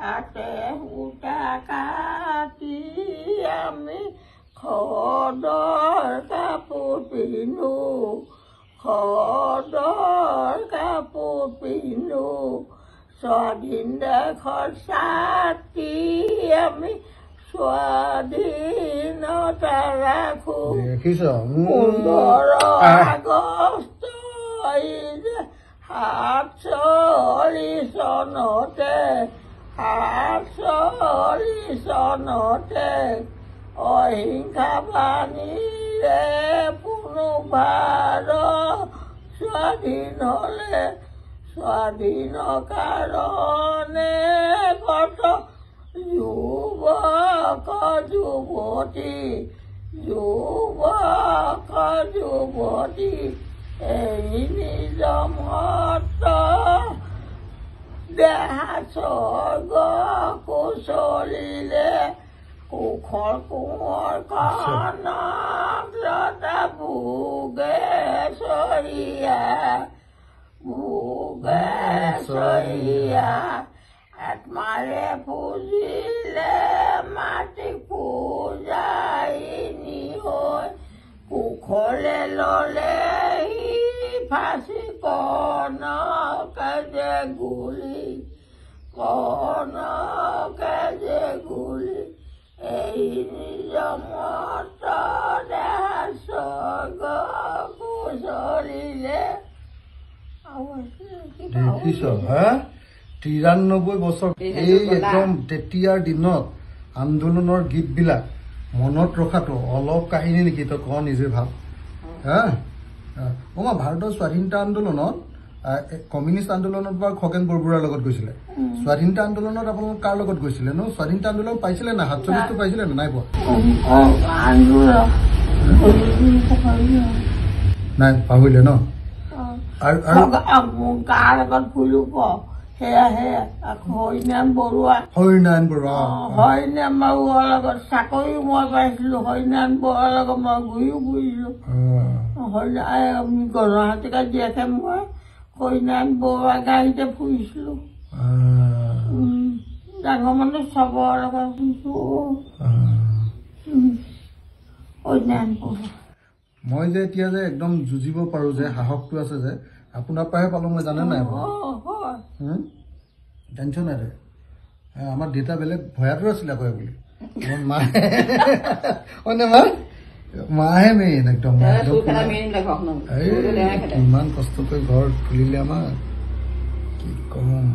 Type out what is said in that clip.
হাতে সূতা কাটি আমি খদৰ কাপোৰ পিন্ধো খদৰ কাপোৰ পিন্ধো স্বাধীন দেশৰ ছাতি আমি স্বাধীনতা ৰাখো 15 আগষ্ট 47 চনতে 47 চনতে অহিংসা বাণীৰে পুনৰবাৰ স্বাধীন হ'লে স্বাধীন কাৰণে কত যুৱক যুৱতী এই নিজ মত দেহা স্বৰ্গ কুশলিলে কুশল কোঁৱৰ কনক লতা ভোগেশ্বৰীয়া আত্মাৰে পুজিলে মাটি পূজাইনী হৈ কুশলে ল'লে ফাঁচি কনকে যে গুলি এই নিজ মত দেহা স্বৰ্গ কুশলিলে 93 বছৰ এই একদম তেতিয়াৰ দিনত আন্দোলনৰ গীতবিলাক মনত ৰখাটো অলপ কাহিনী নেকি তই ক নিজে ভাব হা ভাৰতৰ স্বাধীনতা আন্দোলনত কমিউনিষ্ট আন্দোলনত বা খগেন বৰবৰুৱাৰ লগত গৈছিলে স্বাধীনতা আন্দোলনত আপোনালোক কাৰ লগত গৈছিলে ন স্বাধীনতা আন্দোলন পাইছিলে না 47টো পাইছিলে না নাই পোৱা নাই পাহৰিলে ন আৰু কাৰ লগত ফুৰিব সেয়া হৰিনাৰায়ণ বৰুৱা লগত চাকৰি মই পাইছিলো হৰিনাৰায়ণ বৰুৱাৰ লগত মই ঘূৰিও ফুৰিছিলো গণহাতিকা জীয়াকে মই হৰিনাৰায়ণ বৰুৱা গাড়ীতে ফুৰিছিলো ডাঙৰ মানুহ চবৰ লগত ফুৰিছো হৰিনাৰায়ণ বৰুৱা মই যে এতিয়া যে একদম যুঁজিব পাৰো যে সাহসটো আছে যে আপোনাৰ পৰাহে পালো মই জানে নাই টেনশ্যন নাই আমাৰ দেউতা বেলেগ ভয়াতো আছিলে কয় বুলি মাহে মেইন একদম ইমান কষ্ট কৰি ঘৰ খুলিলে আমাৰ কি কম